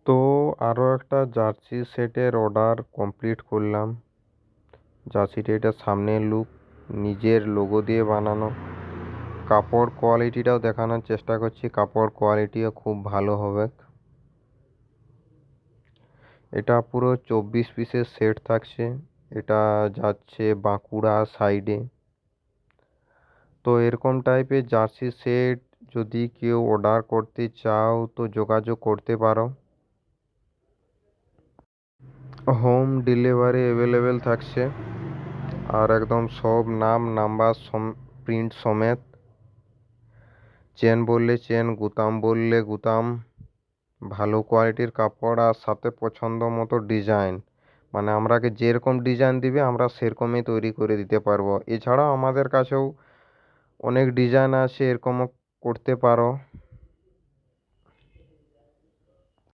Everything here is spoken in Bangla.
তো আরও একটা জার্সি সেটের অর্ডার কমপ্লিট করলাম। জার্সিটা এটা সামনের লুক, নিজের লোগো দিয়ে বানানো। কাপড় কোয়ালিটিটাও দেখানোর চেষ্টা করছি, কাপড় কোয়ালিটিও খুব ভালো হবে। এটা পুরো 24 পিসের সেট থাকছে। এটা যাচ্ছে বাঁকুড়া সাইডে। তো এরকম টাইপের জার্সি সেট যদি কেউ অর্ডার করতে চাও তো যোগাযোগ করতে পারো। হোম ডেলিভারি অ্যাভেলেবেল থাকছে, আর একদম সব নাম নাম্বার প্রিন্ট সমেত। চেন বললে চেন, গুতাম বললে গুতাম। ভালো কোয়ালিটির কাপড় আর সাথে পছন্দ মতো ডিজাইন, মানে আমরাকে যেরকম ডিজাইন দিবে আমরা সেরকমই তৈরি করে দিতে পারবো। এছাড়াও আমাদের কাছেও অনেক ডিজাইন আছে, এরকমও করতে পারো।